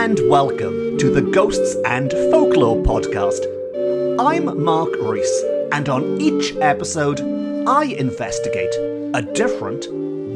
and welcome to the Ghosts and Folklore podcast. I'm Mark Rees, and on each episode, I investigate a different,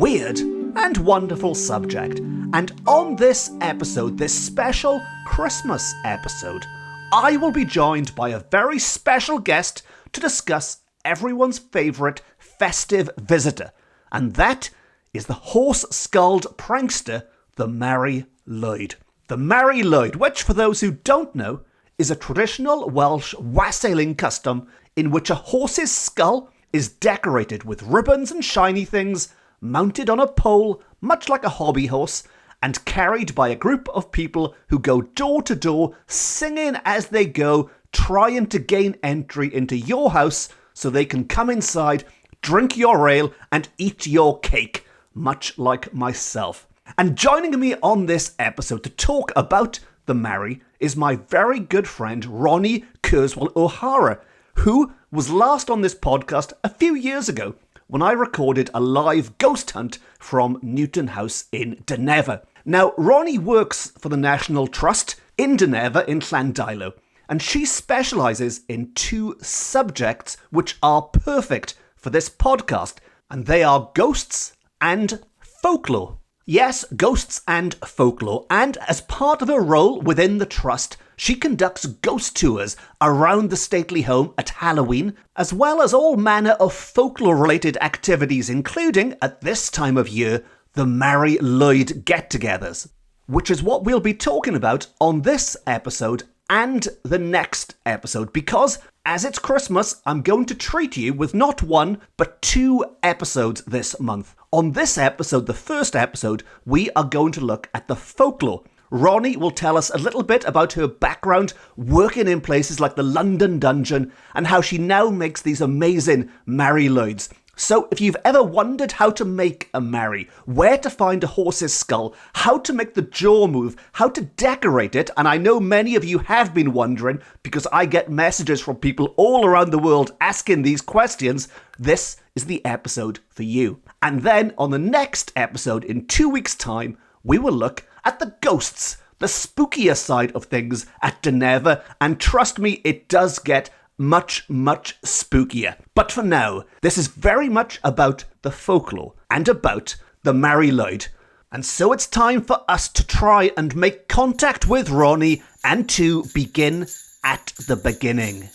weird, and wonderful subject. And on this episode, this special Christmas episode, I will be joined by a very special guest to discuss everyone's favourite festive visitor, and that is the horse-skulled prankster, the Mari Lwyd. The Mari Lwyd, which, for those who don't know, is a traditional Welsh wassailing custom in which a horse's skull is decorated with ribbons and shiny things, mounted on a pole, much like a hobby horse, and carried by a group of people who go door to door, singing as they go, trying to gain entry into your house so they can come inside, drink your ale, and eat your cake, much like myself. And joining me on this episode to talk about the Mari is my very good friend Ronnie Kerswell-O'Hara, who was last on this podcast a few years ago when I recorded a live ghost hunt from Newton House in Dinefwr. Now, Ronnie works for the National Trust in Dinefwr in Llandeilo, and she specialises in two subjects which are perfect for this podcast, and they are ghosts and folklore. Yes, ghosts and folklore, and as part of her role within the trust, she conducts ghost tours around the stately home at Halloween, as well as all manner of folklore-related activities, including, at this time of year, the Mari Lwyd get-togethers, which is what we'll be talking about on this episode and the next episode, because as it's Christmas, I'm going to treat you with not one, but two episodes this month. On this episode, the first episode, we are going to look at the folklore. Ronnie will tell us a little bit about her background working in places like the London Dungeon and how she now makes these amazing Mari Lwyds. So if you've ever wondered how to make a Mari, where to find a horse's skull, how to make the jaw move, how to decorate it, and I know many of you have been wondering because I get messages from people all around the world asking these questions, this is the episode for you. And then on the next episode in 2 weeks' time, we will look at the ghosts, the spookier side of things at Dinefwr, and trust me, it does get much spookier. But for now, this is very much about the folklore and about the Mari Lwyd. And so it's time for us to try and make contact with Ronnie and to begin at the beginning.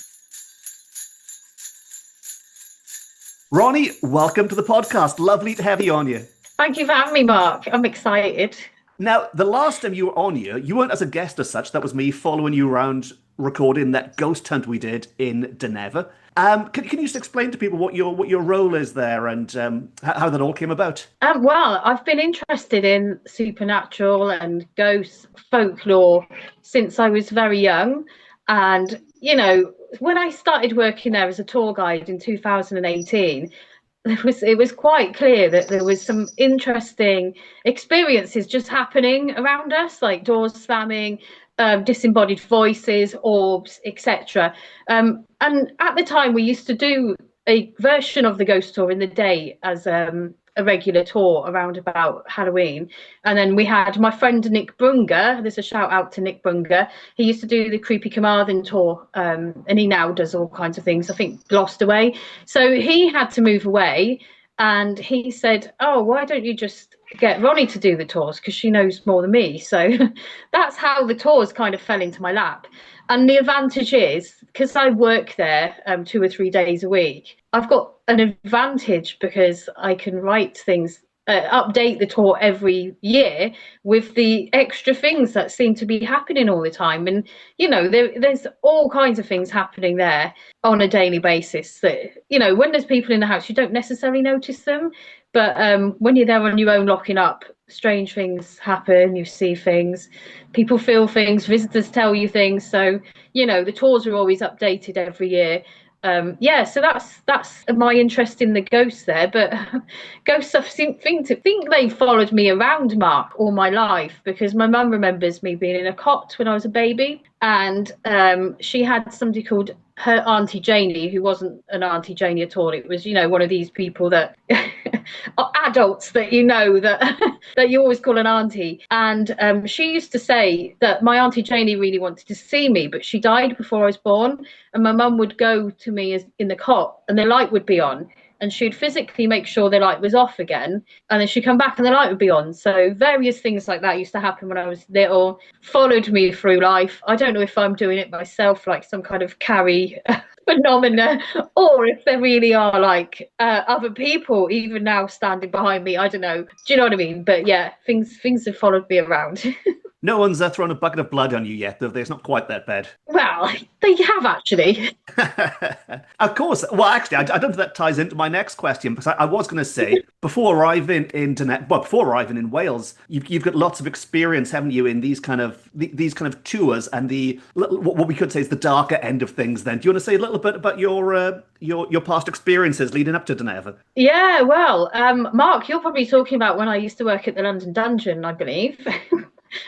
Ronnie, welcome to the podcast. Lovely to have you on here. Thank you for having me, Mark. I'm excited. Now, the last time you were on here, you weren't as a guest as such. That was me following you around recording that ghost hunt we did in Dinefwr. Can you just explain to people what your role is there and how that all came about? Well, I've been interested in supernatural and ghosts, folklore since I was very young. And, you know, when I started working there as a tour guide in 2018, it was quite clear that there was some interesting experiences just happening around us, like doors slamming, disembodied voices, orbs, etc. And at the time, we used to do a version of the ghost tour in the day as a regular tour around about Halloween. And then we had my friend Nick Brunger. There's a shout out to Nick Brunger. He used to do the Creepy Carmarthen tour, and he now does all kinds of things, I think lost away. So he had to move away, and he said, oh, why don't you just get Ronnie to do the tours, because she knows more than me. So that's how the tours kind of fell into my lap. And the advantage is, because I work there 2 or 3 days a week, I've got an advantage because I can write things, update the tour every year with the extra things that seem to be happening all the time. And, you know, there's all kinds of things happening there on a daily basis that, you know, when there's people in the house, you don't necessarily notice them. But when you're there on your own locking up, strange things happen, you see things, people feel things, visitors tell you things. So, you know, the tours are always updated every year. So that's my interest in the ghosts there. But ghosts, I think they followed me around, Mark, all my life, because my mum remembers me being in a cot when I was a baby, and she had somebody called her Auntie Janie, who wasn't an Auntie Janie at all. It was, you know, one of these people that adults that you know that that you always call an auntie. And she used to say that my auntie Janie really wanted to see me, but she died before I was born. And my mum would go to me in the cot, and the light would be on, and she'd physically make sure the light was off again, and then she'd come back and the light would be on. So various things like that used to happen when I was little, followed me through life. I don't know if I'm doing it myself, like some kind of Carrie phenomena, or if there really are like other people even now standing behind me. I don't know. Do you know what I mean? But yeah, things have followed me around. No one's thrown a bucket of blood on you yet, though. It's not quite that bad. Well, they have actually. Of course. Well, actually, I don't know if that ties into my next question, because I was going to say, before arriving in Wales, you've got lots of experience, haven't you, in these kind of tours and what we could say is the darker end of things. Then, do you want to say a little bit about your past experiences leading up to Dinefwr? Yeah, well, Mark, you're probably talking about when I used to work at the London Dungeon, I believe.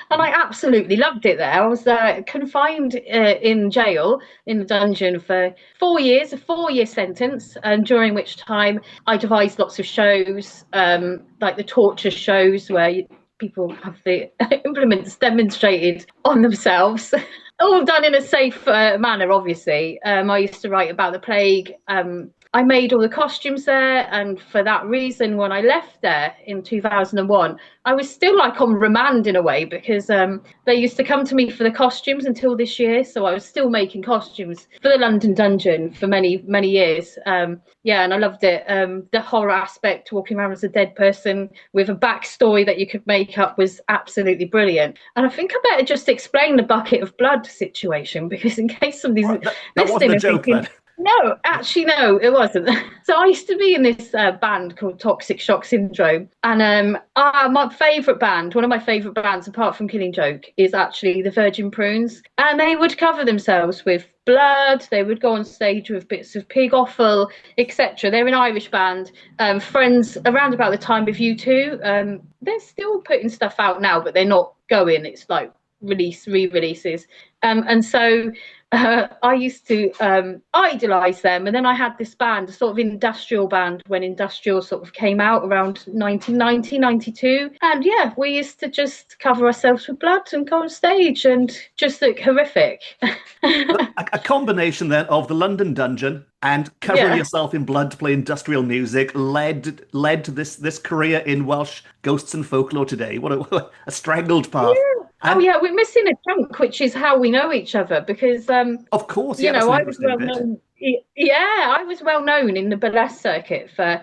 And I absolutely loved it there. I was confined in jail, in the dungeon, for 4 years, a 4-year sentence, and during which time I devised lots of shows, like the torture shows where people have the implements demonstrated on themselves. All done in a safe manner, obviously. I used to write about the plague. I made all the costumes there, and for that reason, when I left there in 2001, I was still like on remand in a way, because they used to come to me for the costumes until this year, so I was still making costumes for the London Dungeon for many years. Yeah, and I loved it. The horror aspect, walking around as a dead person with a backstory that you could make up, was absolutely brilliant. And I think I better just explain the bucket of blood situation, because in case somebody's that wasn't a joke, then. No, actually, no, it wasn't. So I used to be in this band called Toxic Shock Syndrome. And my favourite band, one of my favourite bands, apart from Killing Joke, is actually the Virgin Prunes. And they would cover themselves with blood. They would go on stage with bits of pig offal, etc. They're an Irish band. Friends around about the time of U2. They're still putting stuff out now, but they're not going. It's like re-releases. And so I used to idolise them, and then I had this band, a sort of industrial band, when industrial sort of came out around 1990, 92. And yeah, we used to just cover ourselves with blood and go on stage and just look horrific. A combination then of the London Dungeon and covering yourself in blood to play industrial music led to this career in Welsh ghosts and folklore today. What a strangled path. Yeah. We're missing a chunk, which is how we know each other, because of course, I was well known. Yeah, I was well known in the burlesque circuit for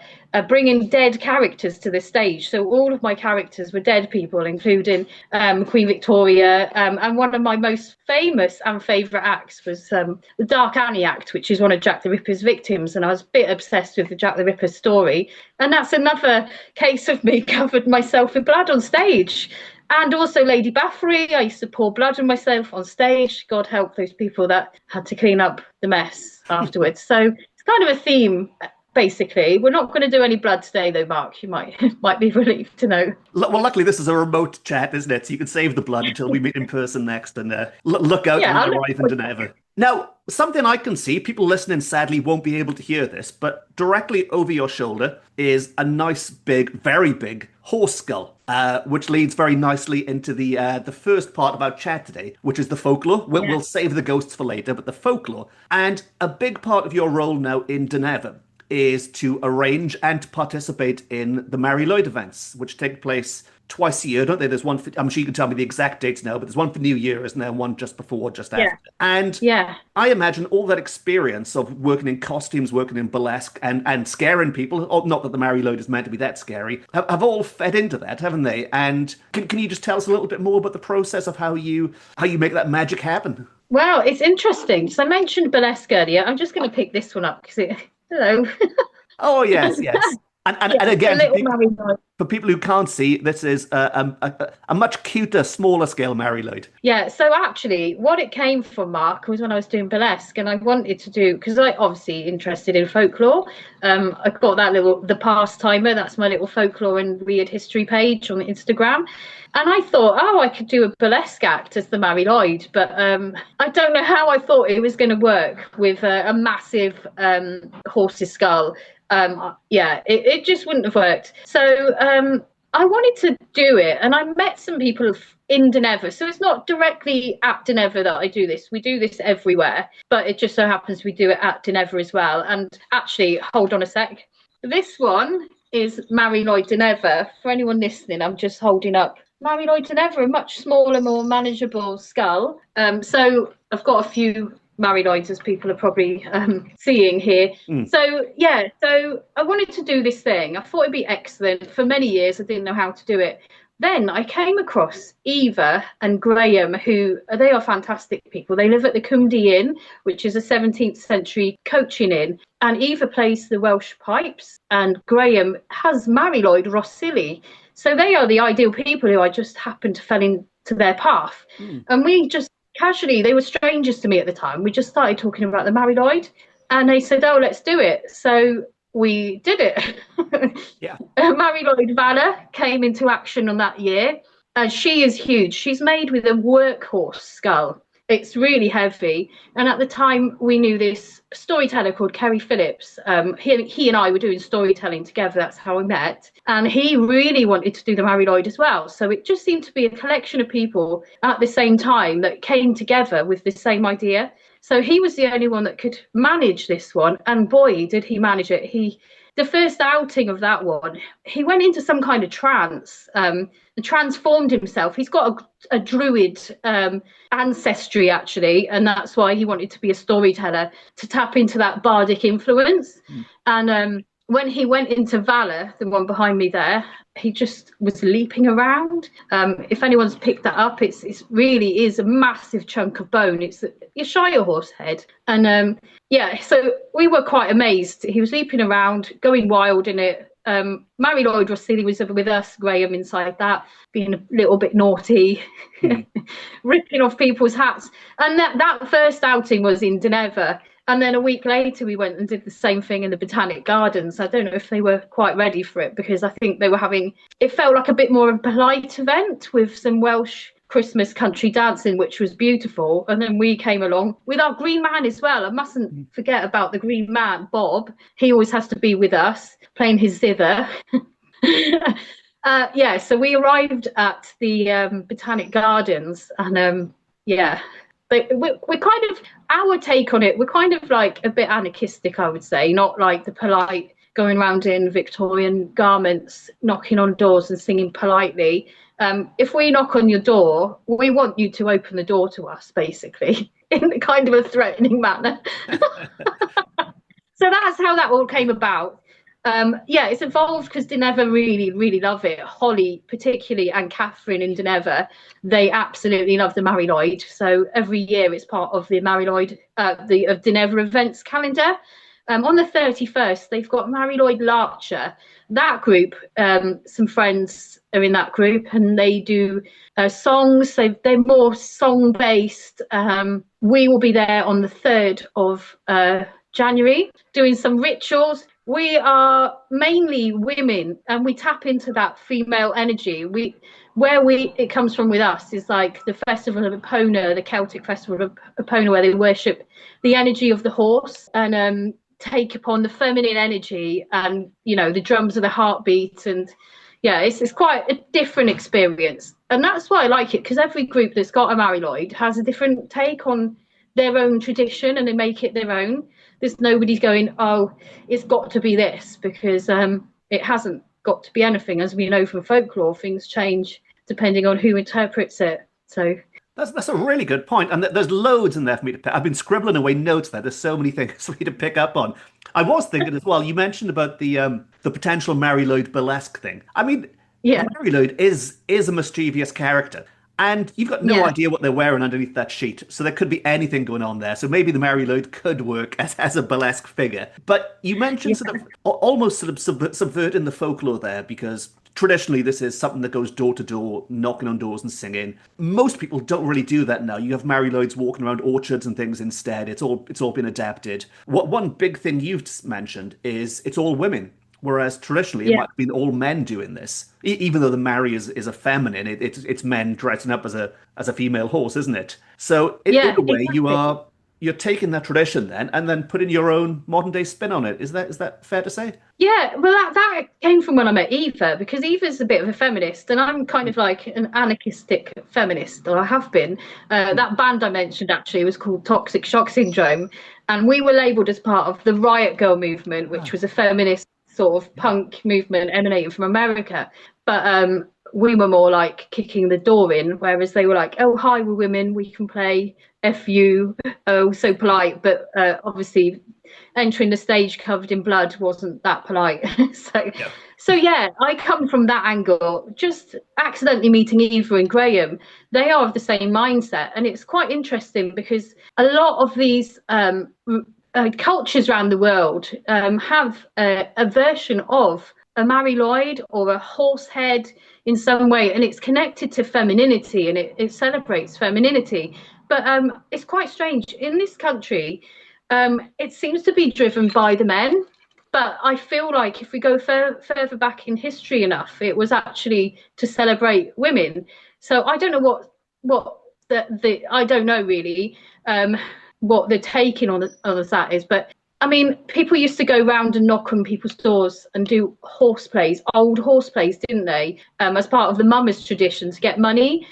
bringing dead characters to the stage. So all of my characters were dead people, including Queen Victoria. And one of my most famous and favourite acts was the Dark Annie act, which is one of Jack the Ripper's victims. And I was a bit obsessed with the Jack the Ripper story. And that's another case of me covered myself in blood on stage. And also Lady Bathory, I used to pour blood on myself on stage. God help those people that had to clean up the mess afterwards. So it's kind of a theme, basically. We're not going to do any blood today, though, Mark. You might be relieved to know. Well, luckily this is a remote chat, isn't it? So you can save the blood until we meet in person next, and look out and arrive in Dinefwr. Now, something I can see, people listening sadly won't be able to hear this, but directly over your shoulder is a nice big, very big horse skull, which leads very nicely into the first part of our chat today, which is the folklore. We'll save the ghosts for later, but the folklore. And a big part of your role now in Dinefwr is to arrange and participate in the Mari Lwyd events, which take place twice a year, don't they? There's one I'm sure you can tell me the exact dates now, but there's one for New Year, isn't there? One just before, just after. And I imagine all that experience of working in costumes, working in burlesque, and scaring people, not that the Mari Lwyd is meant to be that scary, have all fed into that, haven't they? And can you just tell us a little bit more about the process of how you make that magic happen? Well, it's interesting. So I mentioned burlesque earlier. I'm just going to pick this one up because hello. Oh, yes. And again, for people who can't see, this is a much cuter, smaller scale Mari Lwyd. Yeah, so actually, what it came from, Mark, was when I was doing burlesque, and I wanted to do, because I obviously interested in folklore. I've got that the Pastimer, that's my little folklore and weird history page on Instagram. And I thought, I could do a burlesque act as the Mari Lwyd, but I don't know how I thought it was going to work with a massive horse's skull. It just wouldn't have worked. So I wanted to do it, and I met some people in Dinefwr. So it's not directly at Dinefwr that I do this. We do this everywhere, but it just so happens we do it at Dinefwr as well. And actually, hold on a sec. This one is Mari Lwyd Dinefwr. For anyone listening, I'm just holding up Mari Lwyd Dinefwr, a much smaller, more manageable skull. So I've got a few Mari Lwyds, as people are probably seeing here. So I wanted to do this thing. I thought it'd be excellent. For many years, I didn't know how to do it. Then I came across Eva and Graham, they are fantastic people. They live at the Cymdi Inn, which is a 17th century coaching inn. And Eva plays the Welsh pipes, and Graham has Mari Lwyd Rosili. So they are the ideal people who I just happened to fell into their path. And we just casually, they were strangers to me at the time. We just started talking about the Mari Lwyd, and they said, "Oh, let's do it." So we did it. Yeah. Mari Lwyd Valor came into action on that year, and she is huge. She's made with a workhorse skull. It's really heavy. And at the time, we knew this storyteller called Kerry Phillips. He and I were doing storytelling together. That's how we met. And he really wanted to do the Mari Lwyd as well. So it just seemed to be a collection of people at the same time that came together with the same idea. So he was the only one that could manage this one. And boy, did he manage it. The first outing of that one, he went into some kind of trance and transformed himself. He's got a druid ancestry, actually, and that's why he wanted to be a storyteller, to tap into that bardic influence. And when he went into Valor, the one behind me there, he just was leaping around. If anyone's picked that up, it really is a massive chunk of bone. It's your Shire horse head. And so we were quite amazed. He was leaping around, going wild in it. Mari Lwyd Rosili was with us, Graham inside that, being a little bit naughty, ripping off people's hats. And that first outing was in Dinefwr. And then a week later, we went and did the same thing in the Botanic Gardens. I don't know if they were quite ready for it, because I think they were it felt like a bit more of a polite event with some Welsh Christmas country dancing, which was beautiful. And then we came along with our green man as well. I mustn't forget about the green man, Bob. He always has to be with us, playing his zither. So we arrived at the Botanic Gardens, and we're kind of, our take on it, we're kind of like a bit anarchistic, I would say, not like the polite going around in Victorian garments, knocking on doors and singing politely. If we knock on your door, we want you to open the door to us, basically, in kind of a threatening manner. So that's how that all came about. It's evolved because Dinefwr really, really love it. Holly, particularly, and Catherine in Dinefwr, they absolutely love the Mari Lwyd. So every year it's part of the Mari Lwyd, of Dinefwr events calendar. On the 31st, they've got Mari Lwyd Larcher. That group, some friends are in that group, and they do songs. They're more song-based. We will be there on the 3rd of January doing some rituals. We are mainly women, and we tap into that female energy. It comes from with us is like the festival of Epona, the Celtic festival of Epona, where they worship the energy of the horse and take upon the feminine energy, and the drums of the heartbeat. And it's quite a different experience, and that's why I like it, because every group that's got a Mari Lwyd has a different take on their own tradition, and they make it their own. There's nobody's going, oh, it's got to be this, because it hasn't got to be anything. As we know from folklore, things change depending on who interprets it. So that's a really good point. And there's loads in there for me to pick. I've been scribbling away notes there. There's so many things for me to pick up on. I was thinking as well, you mentioned about the potential Mari Lwyd burlesque thing. I mean, Mari Lwyd is a mischievous character. And you've got no idea what they're wearing underneath that sheet. So there could be anything going on there. So maybe the Mari Lwyd could work as a burlesque figure. But you mentioned sort of almost sort of subverting the folklore there, because traditionally this is something that goes door to door, knocking on doors and singing. Most people don't really do that now. You have Mari Lwyds walking around orchards and things instead. It's all been adapted. One big thing you've mentioned is it's all women. Whereas traditionally, it might have been all men doing this, even though the Mari is a feminine. It's men dressing up as a female horse, isn't it? So in a way, exactly. you're taking that tradition then and then putting your own modern day spin on it. Is that fair to say? Yeah, well, that came from when I met Eva, because Eva's a bit of a feminist, and I'm kind of like an anarchistic feminist, or I have been. That band I mentioned actually was called Toxic Shock Syndrome, and we were labelled as part of the Riot Girl movement, which was a feminist sort of punk movement emanating from America. But we were more like kicking the door in, whereas they were like, oh, hi, we're women, we can play F you, oh, so polite. But obviously entering the stage covered in blood wasn't that polite. So yeah, I come from that angle, just accidentally meeting Eva and Graham. They are of the same mindset. And it's quite interesting because a lot of these cultures around the world have a version of a Mari Lwyd or a horse head in some way, and it's connected to femininity, and it celebrates femininity. But it's quite strange. In this country, it seems to be driven by the men. But I feel like if we go further back in history enough, it was actually to celebrate women. So I don't know what I don't know really what the taking on that is. But I mean, people used to go round and knock on people's doors and do horse plays, old horse plays, didn't they? As part of the mummers tradition to get money.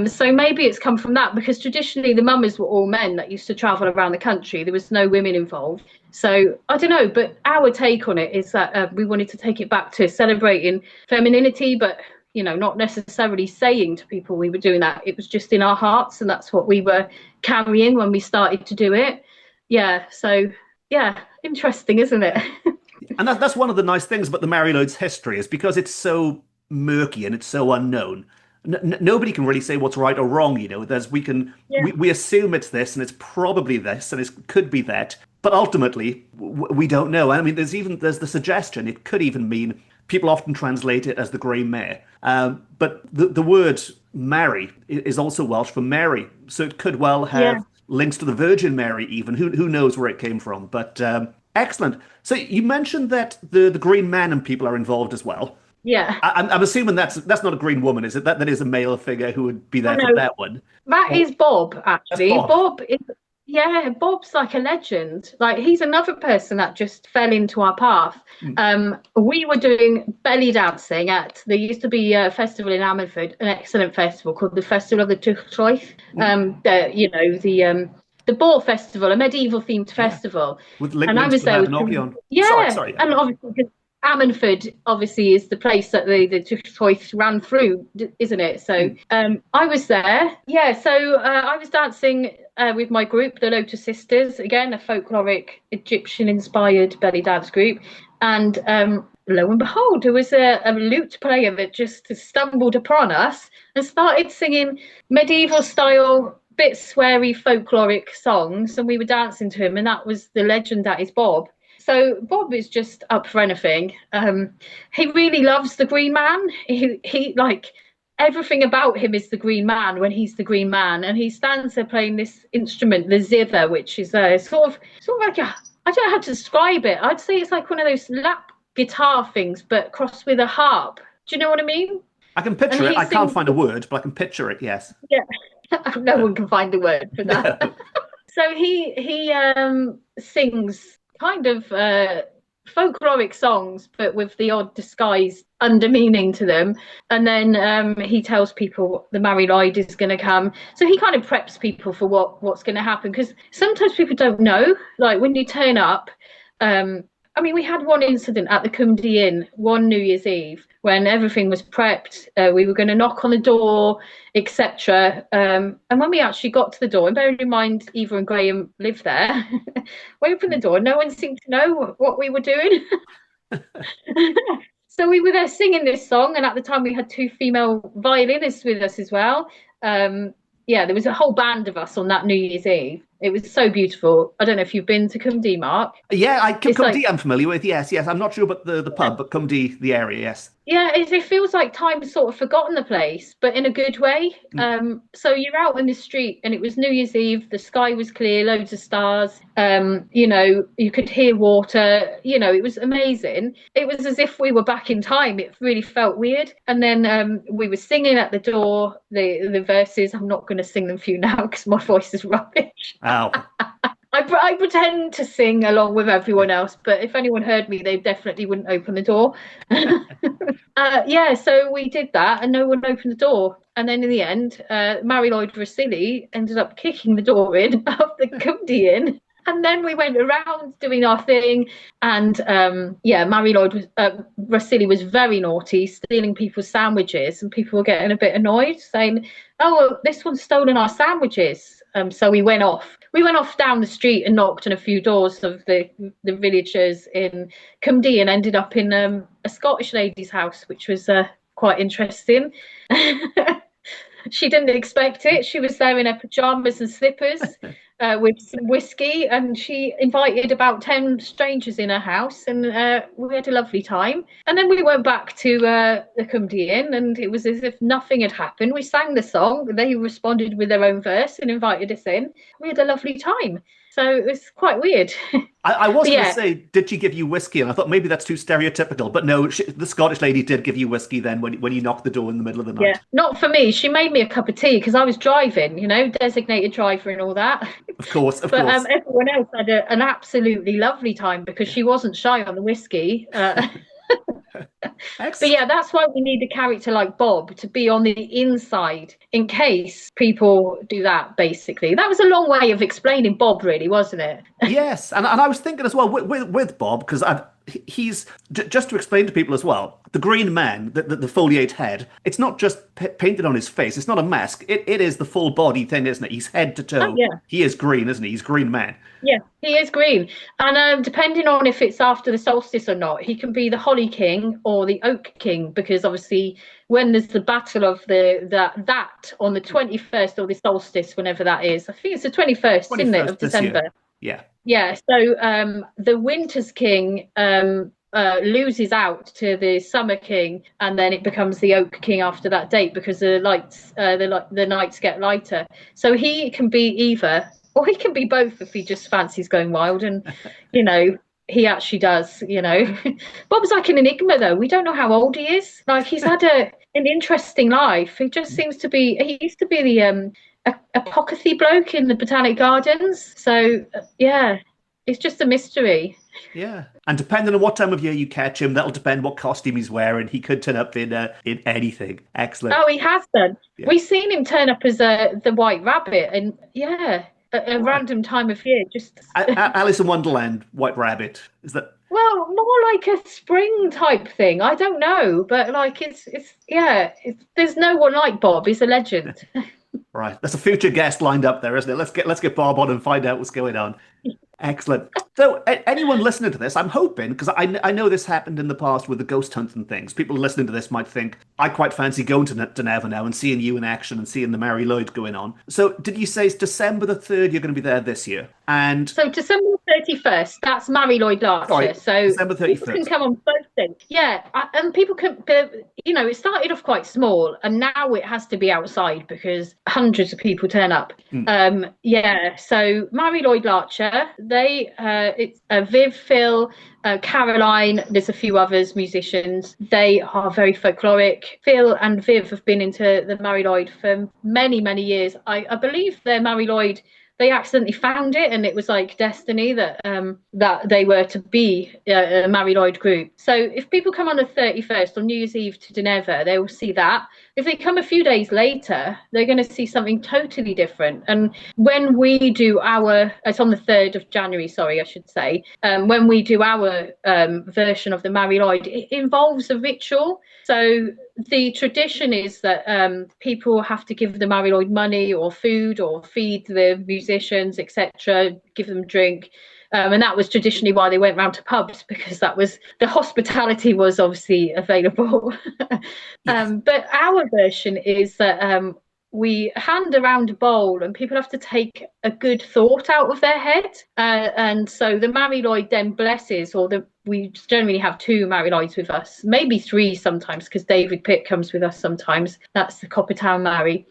So maybe it's come from that, because traditionally the mummers were all men that used to travel around the country. There was no women involved. So I don't know, but our take on it is that we wanted to take it back to celebrating femininity, but not necessarily saying to people we were doing that. It was just in our hearts, and that's what we were carrying when we started to do it. Yeah, so yeah, interesting, isn't it? And that's one of the nice things about the Mari Lwyd's history, is because it's so murky and it's so unknown. Nobody can really say what's right or wrong. We assume it's this and it's probably this and it could be that, but ultimately we don't know. I mean, there's the suggestion it could even mean, people often translate it as the grey mare, but the word Mari is also Welsh for Mary, so it could well have links to the Virgin Mary even. Who knows where it came from? But excellent. So you mentioned that the Green Man and people are involved as well. Yeah. I'm assuming that's not a green woman, is it? That is a male figure who would be there for that one. That is Bob, actually. Bob is, Bob's like a legend. Like, he's another person that just fell into our path. We were doing belly dancing there used to be a festival in Ammanford, an excellent festival called the Festival of the Troupe. The Boar Festival, a medieval themed festival. With and I was there with sorry. And obviously Ammanford obviously is the place that the troupe ran through, isn't it? So I was there. Yeah, so I was dancing with my group, the Lotus Sisters, again, a folkloric Egyptian-inspired belly dance group. And lo and behold, there was a lute player that just stumbled upon us and started singing medieval-style, bit sweary folkloric songs, and we were dancing to him, and that was the legend that is Bob. So Bob is just up for anything. He really loves the Green Man. He like, everything about him is the Green Man when he's the Green Man, and he stands there playing this instrument, the zither, which is sort of like I don't know how to describe it. I'd say it's like one of those lap guitar things, but crossed with a harp. Do you know what I mean? I can picture it. I can't find a word, but I can picture it. Yes. Yeah. No one can find a word for that. No. So he sings kind of folkloric songs, but with the odd disguised under meaning to them. And then he tells people the Mari Lwyd is going to come. So he kind of preps people for what's going to happen, because sometimes people don't know. Like, when you turn up, I mean, we had one incident at the Cymdi Inn one New Year's Eve when everything was prepped. We were going to knock on the door, etc. And when we actually got to the door, and bearing in mind Eva and Graham live there, we opened the door. No one seemed to know what we were doing. So we were there singing this song, and at the time we had 2 female violinists with us as well. There was a whole band of us on that New Year's Eve. It was so beautiful. I don't know if you've been to Cymdi, Mark. Yeah, Cymdi I'm familiar with. Yes. I'm not sure about the pub, but Cymdi, the area, yes. Yeah, it feels like time's sort of forgotten the place, but in a good way. So you're out in the street, and it was New Year's Eve. The sky was clear, loads of stars. You could hear water. It was amazing. It was as if we were back in time. It really felt weird. And then we were singing at the door the verses. I'm not going to sing them for you now because my voice is rubbish. Ow. I pretend to sing along with everyone else, but if anyone heard me, they definitely wouldn't open the door. So we did that, and no one opened the door. And then in the end, Mari Lwyd Vasili ended up kicking the door in of the Cymdi Inn. And then we went around doing our thing. And Mari Lwyd Vasili was very naughty, stealing people's sandwiches. And people were getting a bit annoyed, saying, "Oh, well, this one's stolen our sandwiches." So we went off. We went off down the street and knocked on a few doors of the villagers in Cymdi and ended up in a Scottish lady's house, which was quite interesting. She didn't expect it. She was there in her pajamas and slippers with some whiskey, and she invited about 10 strangers in her house, and we had a lovely time. And then we went back to the Cymdi Inn, and it was as if nothing had happened. We sang the song, they responded with their own verse and invited us in. We had a lovely time. So it was quite weird. I was going to say, did she give you whiskey? And I thought maybe that's too stereotypical. But no, the Scottish lady did give you whiskey then when you knocked the door in the middle of the night. Yeah, not for me. She made me a cup of tea because I was driving, designated driver and all that. Of course. But everyone else had an absolutely lovely time because she wasn't shy on the whiskey. But yeah, that's why we need a character like Bob to be on the inside in case people do that, basically. That was a long way of explaining Bob, really, wasn't it? Yes, and I was thinking as well with Bob, because he's, just to explain to people as well, the green man, the foliate head, it's not just painted on his face, it's not a mask, it is the full body thing, isn't it? He's head to toe. Oh, yeah. He is green, isn't he? He's green man. Yeah, he is green. And depending on if it's after the solstice or not, he can be the Holly King or the Oak King, because obviously when there's the battle of that on the 21st or the solstice, whenever that is, I think it's the 21st, isn't it, of December? Yeah. Yeah, so the Winter's King loses out to the Summer King, and then it becomes the Oak King after that date because the lights, the nights get lighter. So he can be either, or he can be both if he just fancies going wild, and he actually does. Bob's like an enigma, though. We don't know how old he is. Like, he's had an interesting life. He just seems to be. He used to be the apothecary bloke in the Botanic Gardens. So yeah, it's just a mystery. Yeah, and depending on what time of year you catch him, that'll depend what costume he's wearing. He could turn up in anything. Excellent. Oh, he has done. Yeah. We've seen him turn up as the White Rabbit, and yeah, a random time of year. Just Alice in Wonderland, White Rabbit. Is that? Well, more like a spring type thing. I don't know, but like it's there's no one like Bob. He's a legend. Right, there's a future guest lined up there, isn't it? Let's get Bob on and find out what's going on. Excellent. So anyone listening to this, I'm hoping, because I know this happened in the past with the ghost hunt and things, people listening to this might think, I quite fancy going to Dinefwr now and seeing you in action and seeing the Mari Lwyd going on. So did you say it's December the 3rd you're going to be there this year? And so December 31st, that's Mari Lwyd last year. So December 31st. People can come on both days. Yeah, and people can, it started off quite small, and now it has to be outside because hundreds of people turn up. So Mari Lwyd Larcher, it's Viv, Phil, Caroline, there's a few others, musicians. They are very folkloric. Phil and Viv have been into the Mari Lwyd for many, many years. I believe their Mari Lwyd, they accidentally found it, and it was like destiny that they were to be a Mari Lwyd group. So if people come on the 31st on New Year's Eve to Dinefwr, they will see that. If they come a few days later, they're going to see something totally different. And when we do it's on the 3rd of January, sorry, I should say, when we do our version of the Mari Lwyd, it involves a ritual. So the tradition is that people have to give the Mari Lwyd money or food or feed the musicians, etc., give them drink. And that was traditionally why they went round to pubs, because that was the hospitality was obviously available. But our version is that we hand around a bowl and people have to take a good thought out of their head. And so the Mari Lwyd then blesses, we generally have 2 Mari Lwyds with us, maybe 3 sometimes, because David Pitt comes with us sometimes. That's the Coppertown Mari.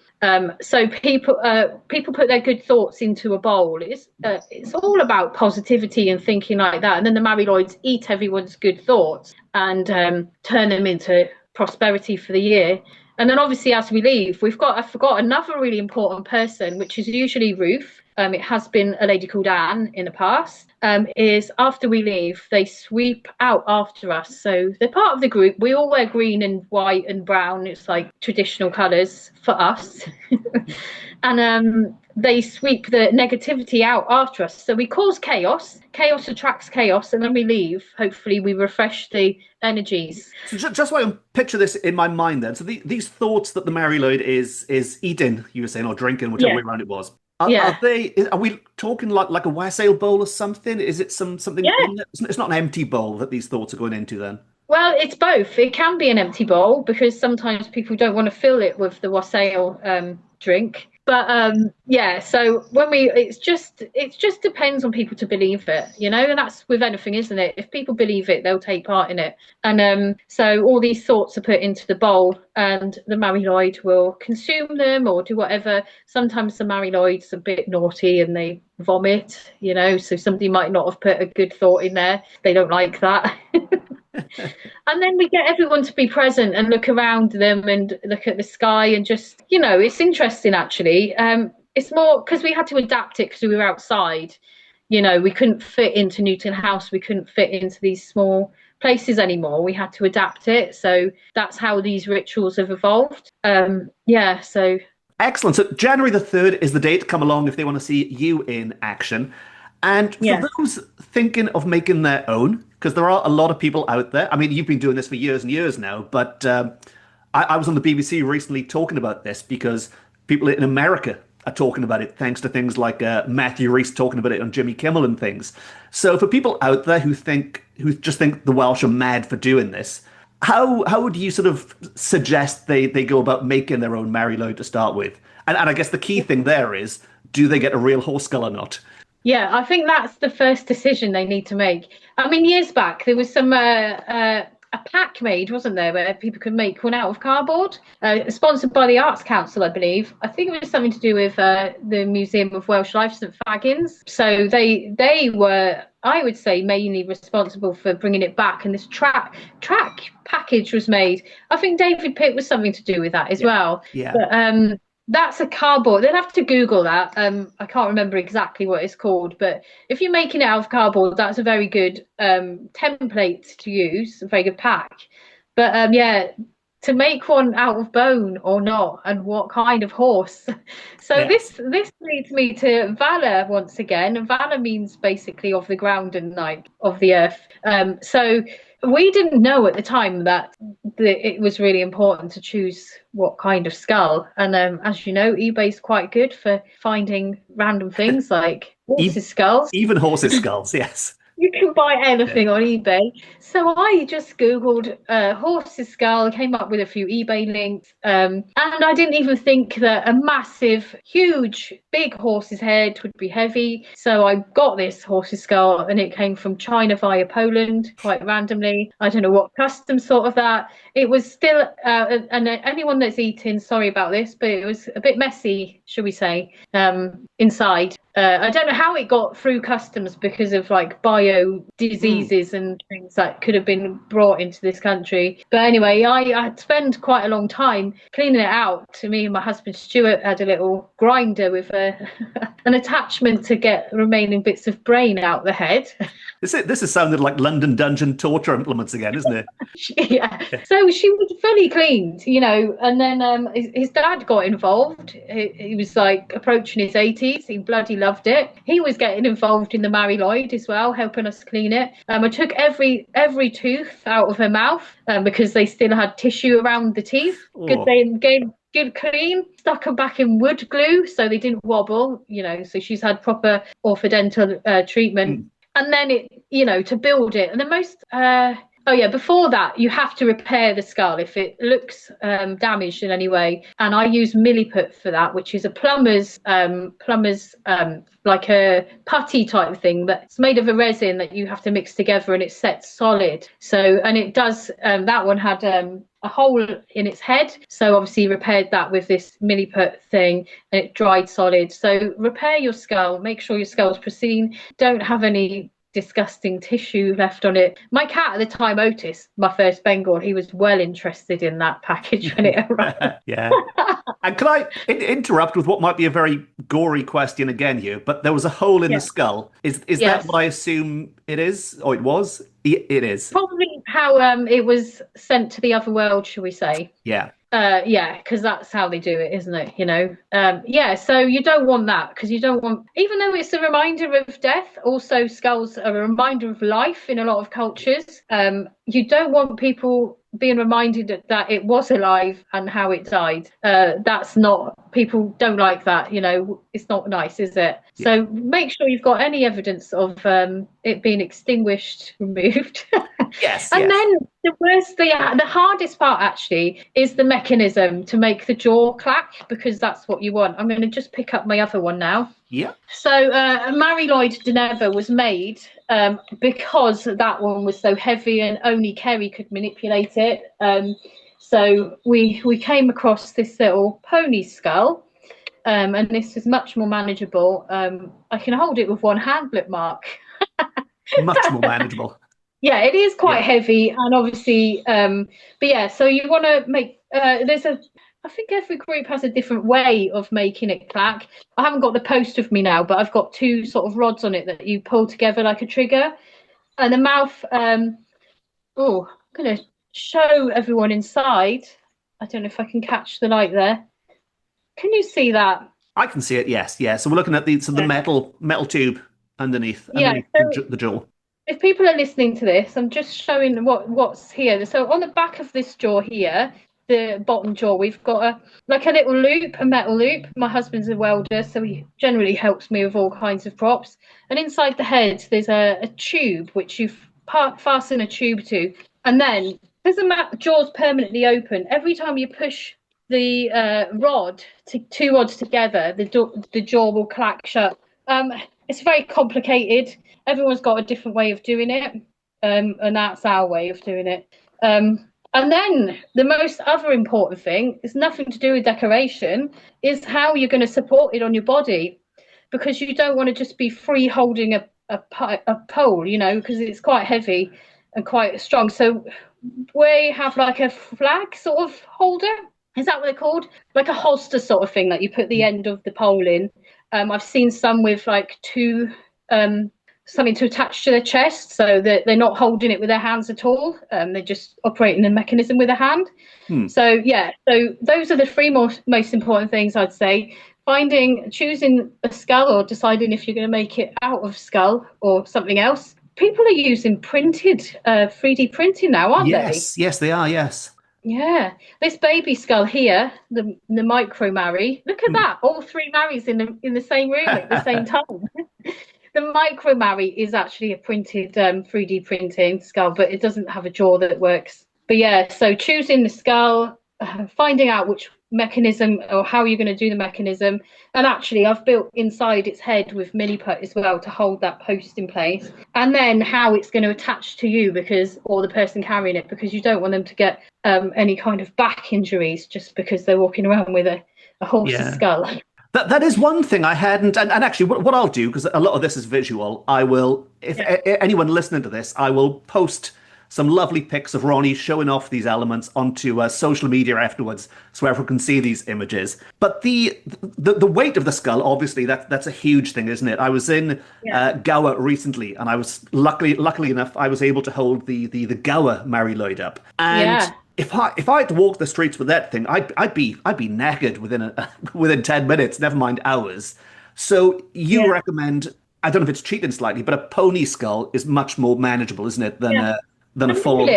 So people put their good thoughts into a bowl. It's all about positivity and thinking like that. And then the Mari Lwyds eat everyone's good thoughts and turn them into prosperity for the year. And then obviously as we leave, I forgot another really important person, which is usually Ruth. it has been a lady called Anne in the past, is after we leave, they sweep out after us. So they're part of the group. We all wear green and white and brown. It's like traditional colours for us. And they sweep the negativity out after us. So we cause chaos. Chaos attracts chaos, and then we leave. Hopefully we refresh the energies. So just so I can picture this in my mind then. So these thoughts that the Mari Lwyd is eating, you were saying, or drinking, whichever way around it was. Are we talking like a wassail bowl or something? Is it something in there? It's not an empty bowl that these thoughts are going into then? Well, it's both. It can be an empty bowl because sometimes people don't want to fill it with the wassail drink. But so when it just depends on people to believe it, and that's with anything, isn't it? If people believe it, they'll take part in it. And so all these thoughts are put into the bowl, and the Mari Lwyd will consume them or do whatever. Sometimes the Mari Lwyd's a bit naughty and they vomit, so somebody might not have put a good thought in there. They don't like that. And then we get everyone to be present and look around them and look at the sky and just, it's interesting actually. It's more because we had to adapt it because we were outside. We couldn't fit into Newton House. We couldn't fit into these small places anymore. We had to adapt it. So that's how these rituals have evolved. So. Excellent. So January the 3rd is the date. Come along if they want to see you in action. And for those thinking of making their own, because there are a lot of people out there. I mean, you've been doing this for years and years now, but I was on the BBC recently talking about this because people in America are talking about it, thanks to things like Matthew Rees talking about it on Jimmy Kimmel and things. So for people out there who just think the Welsh are mad for doing this, how would you sort of suggest they go about making their own Mari Lwyd to start with? And I guess the key thing there is, do they get a real horse skull or not? Yeah, I think that's the first decision they need to make. I mean, years back, there was some a pack made, wasn't there, where people could make one out of cardboard, sponsored by the Arts Council, I believe. I think it was something to do with the Museum of Welsh Life, St Fagans. So they were, I would say, mainly responsible for bringing it back. And this track package was made. I think David Pitt was something to do with that as well. Yeah. But, that's a cardboard. They'd have to Google that. I can't remember exactly what it's called, but if you're making it out of cardboard, that's a very good template to use, a very good pack. But to make one out of bone or not, and what kind of horse. So this leads me to Valor once again. And Valor means basically of the ground and like of the earth. So we didn't know at the time that it was really important to choose what kind of skull. And as you know, eBay's quite good for finding random things like horses' skulls. Even horses' skulls, yes. You can buy anything on eBay. So I just Googled horse's skull, came up with a few eBay links. And I didn't even think that a massive, huge, big horse's head would be heavy. So I got this horse's skull and it came from China via Poland, quite randomly. I don't know what customs thought of that. It was still, and anyone that's eaten, sorry about this, but it was a bit messy, shall we say, inside. I don't know how it got through customs because of like bio diseases and things that could have been brought into this country. But anyway, I had spent quite a long time cleaning it out. To me and my husband Stuart had a little grinder with an attachment to get remaining bits of brain out the head. This is sounded like London Dungeon torture implements again, isn't it? Yeah. So she was fully cleaned, and then his dad got involved. He was like approaching his 80s. He bloody loved it. He was getting involved in the Mari Lwyd as well, helping us clean it. I took every tooth out of her mouth because they still had tissue around the teeth. Good, they gave good clean, stuck them back in wood glue so they didn't wobble, so she's had proper orthodontal treatment. And then to build it. And the most, before that, you have to repair the skull if it looks damaged in any way. And I use milliput for that, which is a plumber's like a putty type thing that's made of a resin that you have to mix together and it sets solid. So, and it does, that one had a hole in its head. So obviously repaired that with this milliput thing and it dried solid. So repair your skull, make sure your skull's pristine, don't have any disgusting tissue left on it. My cat at the time, Otis, my first Bengal, he was well interested in that package when it arrived. Yeah. And can I interrupt with what might be a very gory question again here? But there was a hole in the Yeah. skull. Is that Yes. what I assume it is? Or it was? It is. Probably how it was sent to the other world, shall we say? Yeah. Yeah, because that's how they do it, isn't it? Yeah, so you don't want that, because you don't want, even though it's a reminder of death, also skulls are a reminder of life in a lot of cultures. You don't want people being reminded that it was alive and how it died. That's not, people don't like that, it's not nice, is it? Yeah. So make sure you've got any evidence of it being extinguished, removed. Yes. And yes. then the hardest part actually is the mechanism to make the jaw clack, because that's what you want. I'm going to just pick up my other one now. Yeah. So Mari Lwyd Dinefwr was made because that one was so heavy and only Kerry could manipulate it. So we came across this little pony skull, and this is much more manageable. I can hold it with one hand, look, Mark. Much more manageable. Yeah, it is quite heavy, and obviously, but yeah, so you want to make, I think every group has a different way of making it clack. I haven't got the post with me now, but I've got two sort of rods on it that you pull together like a trigger. And the mouth, I'm going to show everyone inside. I don't know if I can catch the light there. Can you see that? I can see it, yes. Yeah. So we're looking at the metal tube underneath the jaw. If people are listening to this, I'm just showing what's here. So on the back of this jaw here, the bottom jaw, we've got a little loop, a metal loop. My husband's a welder, so he generally helps me with all kinds of props. And inside the head, there's a tube which you fasten a tube to. And then, because the jaw's permanently open, every time you push the two rods together, the jaw will clack shut. It's very complicated. Everyone's got a different way of doing it, and that's our way of doing it. And then the most other important thing is nothing to do with decoration, is how you're going to support it on your body, because you don't want to just be free holding a pole, because it's quite heavy and quite strong. So we have like a flag sort of holder. Is that what they're called? Like a holster sort of thing that you put the end of the pole in. I've seen some with like two something to attach to their chest, so that they're not holding it with their hands at all. They're just operating the mechanism with a hand. So those are the three most important things, I'd say. Choosing a skull, or deciding if you're going to make it out of skull or something else. People are using printed 3D printing now, aren't they? Yes, they are. Yes. Yeah, this baby skull here, the micro Mari. Look at that! All three Maris in the same room at the same time. The micro Mari is actually a printed 3D printing skull, but it doesn't have a jaw that works. But yeah, so choosing the skull, finding out which mechanism or how you're going to do the mechanism. And actually, I've built inside its head with mini put as well to hold that post in place. And then how it's going to attach to you, or the person carrying it, because you don't want them to get any kind of back injuries just because they're walking around with a horse's skull. That is one thing I hadn't, and actually what I'll do, because a lot of this is visual, I will, if anyone listening to this, I will post some lovely pics of Ronnie showing off these elements onto social media afterwards, so everyone can see these images. But the weight of the skull, obviously, that's a huge thing, isn't it? I was in Gower recently, and I was luckily enough, I was able to hold the Gower Mari Lwyd up, and if I had to walk the streets with that thing, I'd be knackered within 10 minutes, never mind hours. So you recommend, I don't know if it's cheating slightly, but a pony skull is much more manageable, isn't it, than a full.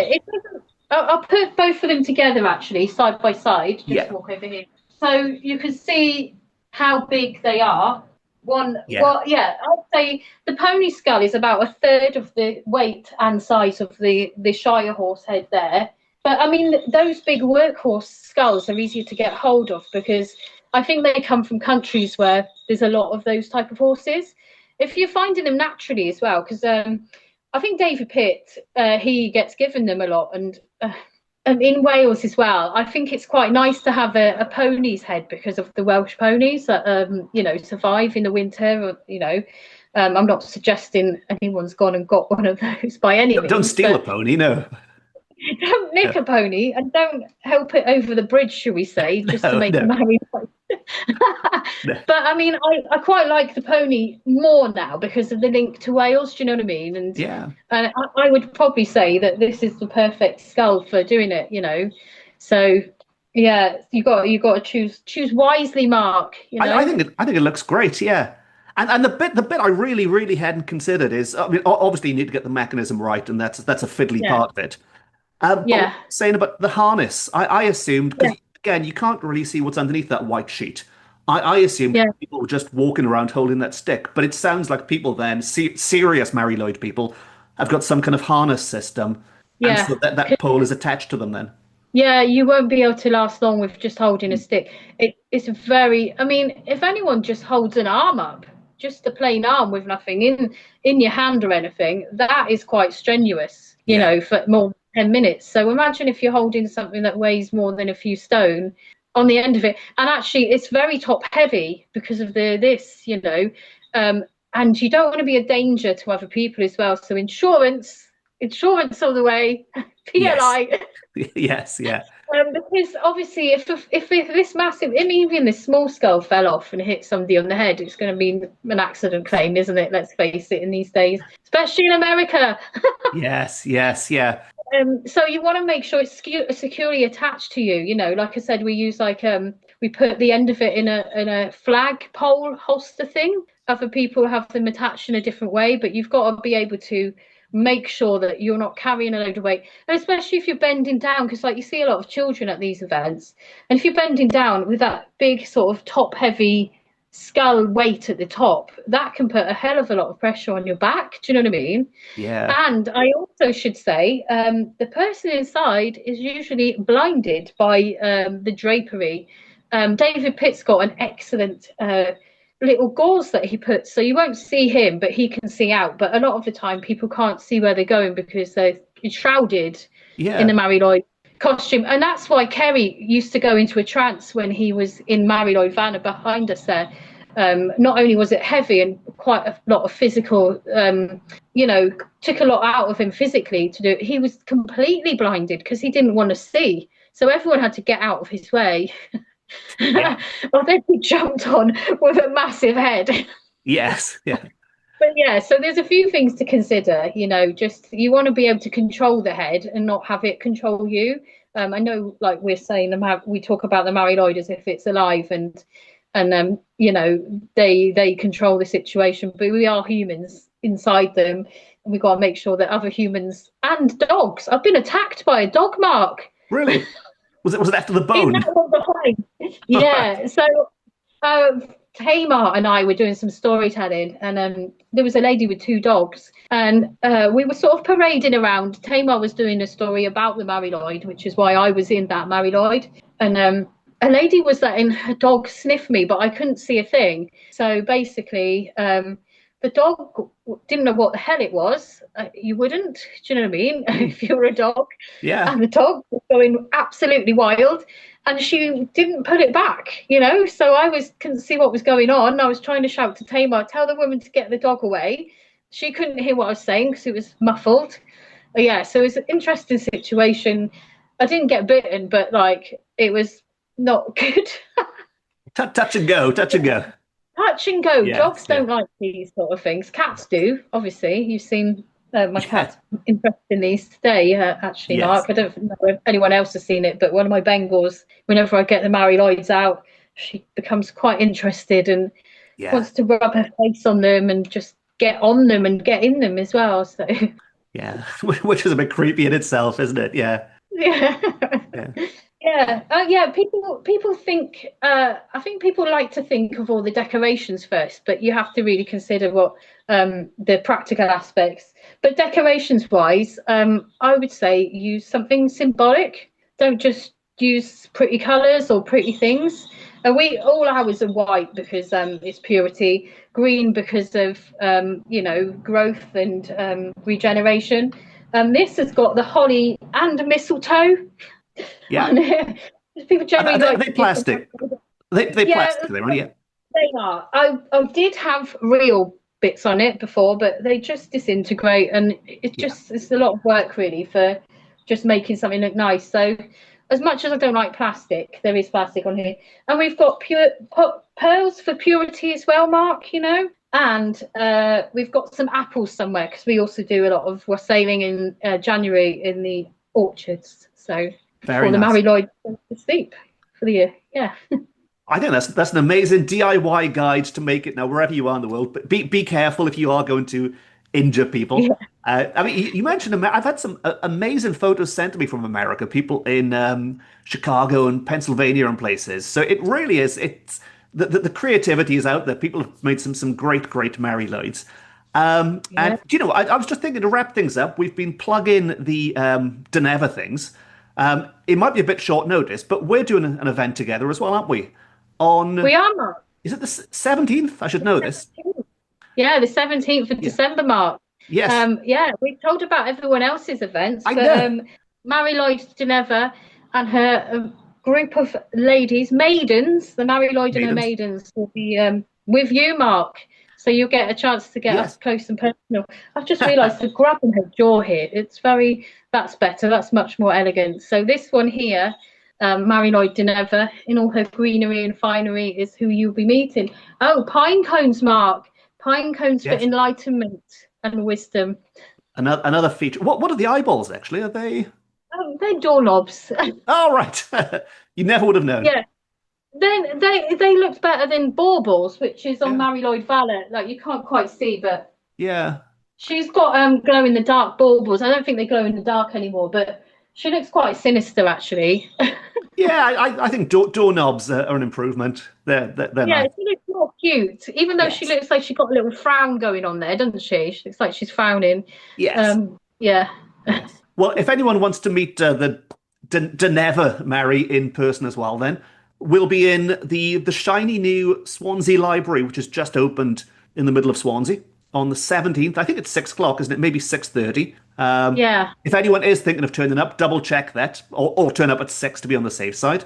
I'll put both of them together actually, side by side. Just walk over here, so you can see how big they are. I'd say the pony skull is about a third of the weight and size of the Shire horse head there. But I mean, those big workhorse skulls are easier to get hold of, because I think they come from countries where there's a lot of those type of horses. If you're finding them naturally as well, because I think David Pitt, he gets given them a lot, and in Wales as well. I think it's quite nice to have a pony's head because of the Welsh ponies that survive in the winter. I'm not suggesting anyone's gone and got one of those by any means. Don't steal a pony, no. Don't nick a pony, and don't help it over the bridge, shall we say, just to make Mari But I mean, I quite like the pony more now because of the link to Wales. Do you know what I mean? And Yeah. I would probably say that this is the perfect skull for doing it. So yeah, you got to choose wisely, Mark. I think it looks great. Yeah. And the bit I really really hadn't considered is, I mean, obviously you need to get the mechanism right, and that's a fiddly Yeah, part of it. But what yeah, you're saying about the harness, I assumed, yeah, because again, you can't really see what's underneath that white sheet. I assumed yeah, people were just walking around holding that stick, but it sounds like people then, serious Mari Lwyd people, have got some kind of harness system, and yeah. so that pole is attached to them then. Yeah, you won't be able to last long with just holding a stick. It's very, I mean, if anyone just holds an arm up, just a plain arm with nothing in your hand or anything, that is quite strenuous, Yeah. for more than 10 minutes. So imagine if you're holding something that weighs more than a few stone on the end of it. And actually it's very top heavy because of and you don't want to be a danger to other people as well. So insurance all the way, Yes. PLI. Yes. Yeah. Because obviously, if this massive, I mean, even this small skull fell off and hit somebody on the head, it's going to be an accident claim, isn't it? Let's face it, in these days, especially in America. Yes. Yes. Yeah. So you want to make sure it's securely attached to you. Like I said, we use we put the end of it in a flag pole holster thing. Other people have them attached in a different way, but you've got to be able to make sure that you're not carrying a load of weight, and especially if you're bending down, because like you see a lot of children at these events, and if you're bending down with that big sort of top heavy skull weight at the top, that can put a hell of a lot of pressure on your back. Do you know what I mean? Yeah. And I also should say, the person inside is usually blinded by the drapery. David Pitt's got an excellent little gauze that he puts, so you won't see him, but he can see out. But a lot of the time, people can't see where they're going because they're shrouded in the Yeah. Mari Lwyd costume. And that's why Kerry used to go into a trance when he was in Mari Lwyd Vanna behind us there. Not only was it heavy and quite a lot of physical, took a lot out of him physically to do it, he was completely blinded because he didn't want to see. So everyone had to get out of his way. Yeah. Or then he jumped on with a massive head. Yes. Yeah. But yeah, so there's a few things to consider. Just you want to be able to control the head and not have it control you. I know, like we're saying, we talk about the Mari Lwyd as if it's alive, and they control the situation, but we are humans inside them, and we've got to make sure that other humans and dogs. I've been attacked by a dog, Mark. Really? Was it after the In bone? that one behind. Yeah. So Tamar and I were doing some storytelling, and there was a lady with two dogs, and we were sort of parading around. Tamar was doing a story about the Mari Lwyd, which is why I was in that Mari Lwyd, and a lady was letting her dog sniff me, but I couldn't see a thing. So basically, the dog didn't know what the hell it was. You wouldn't, do you know what I mean? If you were a dog. Yeah. And the dog was going absolutely wild, and she didn't put it back, So couldn't see what was going on. I was trying to shout to Tamar, tell the woman to get the dog away. She couldn't hear what I was saying because it was muffled. But yeah, so it was an interesting situation. I didn't get bitten, but it was not good. Touch and go. Touch and go. Touch and go. Yeah. Dogs Yeah. don't like these sort of things. Cats do, obviously. You've seen my Yeah. cat's interested in these today, actually, Yes. Mark. I don't know if anyone else has seen it, but one of my Bengals, whenever I get the Mari Lwyds out, she becomes quite interested and Yeah. wants to rub her face on them and just get on them and get in them as well. So Yeah. Which is a bit creepy in itself, isn't it? Yeah. yeah. Yeah. Yeah. People think. I think people like to think of all the decorations first, but you have to really consider what the practical aspects. But decorations wise, I would say use something symbolic. Don't just use pretty colours or pretty things. All ours are white because it's purity. Green because of growth and regeneration. This has got the holly and mistletoe. Yeah. People generally Are they plastic? They Yeah, plastic, they are, yeah. they are. I did have real bits on it before, but they just disintegrate, and it's a lot of work really for just making something look nice. So as much as I don't like plastic, there is plastic on here. And we've got pearls for purity as well, Mark, And we've got some apples somewhere, because we also do a lot of wassailing in January in the orchards. So Very for the nice. Mari Lwyd to sleep for the year. Yeah. I think that's an amazing DIY guide to make it now wherever you are in the world. But be careful if you are going to injure people. Yeah. I mean, you mentioned I've had some amazing photos sent to me from America, people in Chicago and Pennsylvania and places. So it really is. It's the creativity is out there. People have made some great Mari Lwyds. And I was just thinking, to wrap things up, we've been plugging the Dinefwr things. It might be a bit short notice, but we're doing an event together as well, aren't we? We are, Mark. Is it the 17th? I should know this. Yeah, the 17th of December, Mark. Yes. We've told about everyone else's events, I but know. Mari Lwyd Dinefwr and her group of ladies, maidens, the Mari Lwyd and her maidens, will be with you, Mark. So you'll get a chance to get us close and personal. I've just realised the grab on her jaw here. That's better. That's much more elegant. So this one here, Mari Lwyd Dinefwr, in all her greenery and finery, is who you'll be meeting. Oh, pine cones, Mark. Pine cones for enlightenment and wisdom. Another feature. What are the eyeballs, actually? Are they? Oh, they're doorknobs. Oh, right. You never would have known. Yeah. Then they looked better than baubles, which is on Mari Lwyd Valor. Like, you can't quite see, but she's got glow in the dark baubles. I don't think they glow in the dark anymore, but she looks quite sinister, actually. I think doorknobs are an improvement. They're nice. She looks more cute, even though she looks like she's got a little frown going on there, doesn't she? She looks like she's frowning. Yes. Yes. Well, if anyone wants to meet the Dinefwr Mari in person as well, then we'll be in the shiny new Swansea Library, which has just opened in the middle of Swansea on the 17th. I think it's 6 o'clock, isn't it? Maybe 6:30. If anyone is thinking of turning up, double check that, or turn up at 6 to be on the safe side.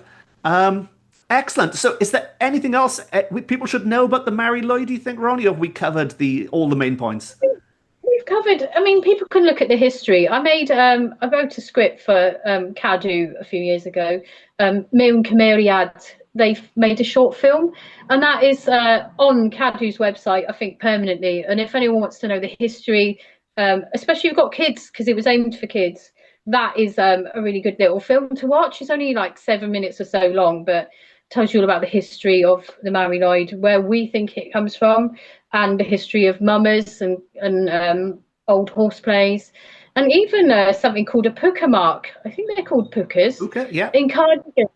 Excellent. So is there anything else people should know about the Mari Lwyd, do you think, Ronnie, or have we covered all the main points? We've covered, people can look at the history. I wrote a script for Cadw a few years ago. Mewn Cymeriad, they've made a short film, and that is on Cadw's website, I think, permanently. And if anyone wants to know the history, especially if you've got kids, because it was aimed for kids, that is a really good little film to watch. It's only like 7 minutes or so long, but tells you all about the history of the Mari Lwyd, where we think it comes from, and the history of mummers and old horse plays, and even something called a puka, Mark. I think they're called pukas. Okay, yeah. In Cardigan.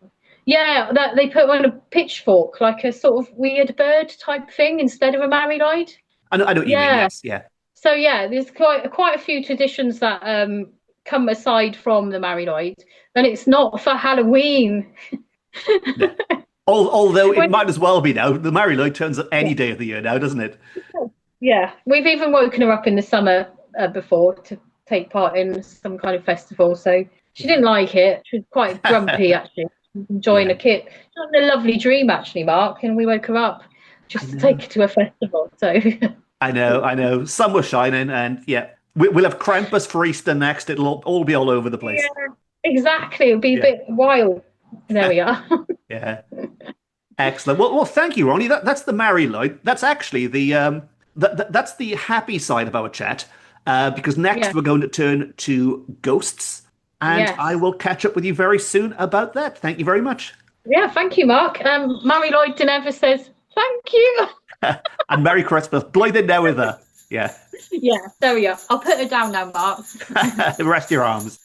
Yeah, that they put on a pitchfork, like a sort of weird bird type thing instead of a Mari Lwyd. I know what you mean, yes, yeah. So there's quite a few traditions that come aside from the Mari Lwyd, and it's not for Halloween. No. Although it might as well be now. The Mari Lwyd turns up any day of the year now, doesn't it? Yeah, we've even woken her up in the summer before to take part in some kind of festival. So she didn't like it. She was quite grumpy, actually, enjoying a kit. She had a lovely dream, actually, Mark, and we woke her up just to take her to a festival. So I know. Sun was shining, and we'll have Krampus for Easter next. It'll all be all over the place. Yeah, exactly. It'll be a bit wild. There we are. Yeah. Excellent. Well, thank you, Ronnie. That's the Mari Lwyd. That's actually the that's the happy side of our chat, because next we're going to turn to ghosts, and I will catch up with you very soon about that. Thank you very much. Yeah, thank you, Mark. Mari Lwyd Dinefwr says thank you. And Merry Christmas. Blwyddyn newydd her. Yeah. Yeah, there we are. I'll put her down now, Mark. Rest your arms.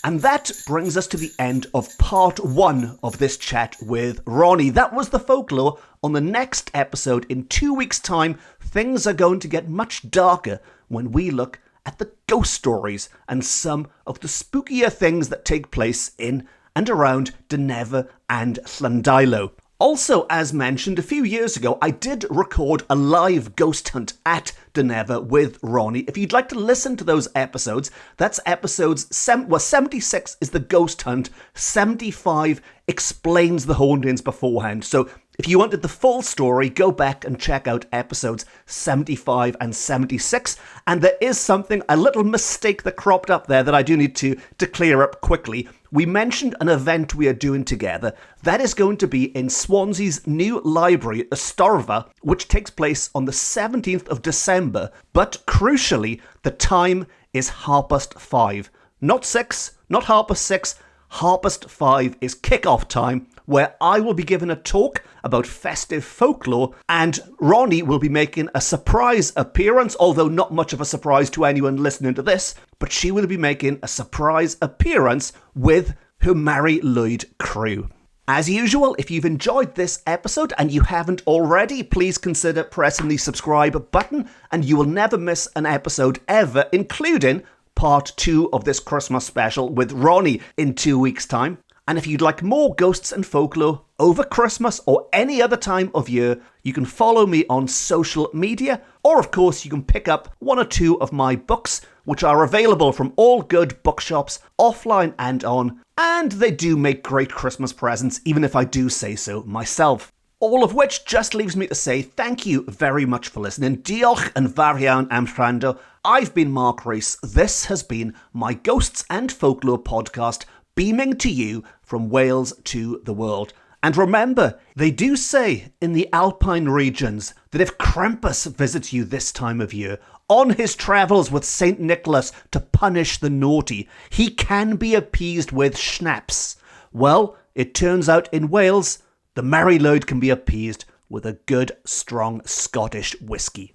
And that brings us to the end of part 1 of this chat with Ronnie. That was the folklore. On the next episode, in 2 weeks' time, things are going to get much darker when we look at the ghost stories and some of the spookier things that take place in and around Dinefwr and Llandeilo. Also, as mentioned, a few years ago, I did record a live ghost hunt at Dinefwr with Ronnie. If you'd like to listen to those episodes, that's episodes 76 is the ghost hunt, 75 explains the hauntings beforehand. So If you wanted the full story, go back and check out episodes 75 and 76. And there is a little mistake that cropped up there that I do need to clear up quickly. We mentioned an event we are doing together. That is going to be in Swansea's new library, the Storfa, which takes place on the 17th of December. But crucially, the time is 5:30. Not 6, not 6:30. 5:30 is kick-off time, where I will be giving a talk about festive folklore, and Ronnie will be making a surprise appearance, although not much of a surprise to anyone listening to this, but she will be making a surprise appearance with her Mari Lwyd crew. As usual, if you've enjoyed this episode and you haven't already, please consider pressing the subscribe button, and you will never miss an episode ever, including part 2 of this Christmas special with Ronnie in 2 weeks' time. And if you'd like more ghosts and folklore over Christmas or any other time of year, you can follow me on social media, or of course you can pick up 1 or 2 of my books, which are available from all good bookshops, offline and on, and they do make great Christmas presents, even if I do say so myself. All of which just leaves me to say thank you very much for listening. Diolch yn fawr iawn am wrando. I've been Mark Rees. This has been my Ghosts and Folklore podcast, beaming to you from Wales to the world. And remember, they do say in the Alpine regions that if Krampus visits you this time of year, on his travels with St. Nicholas to punish the naughty, he can be appeased with schnapps. Well, it turns out in Wales, the Mari Lwyd can be appeased with a good, strong Scottish whiskey.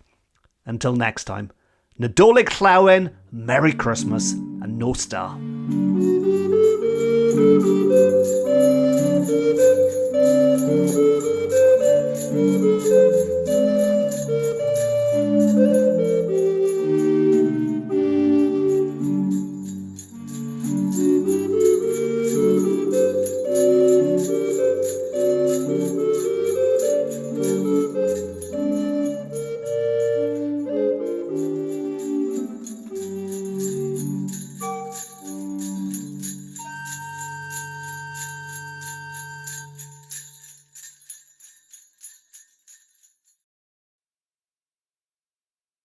Until next time, Nadolig Llawen, Merry Christmas, and no star.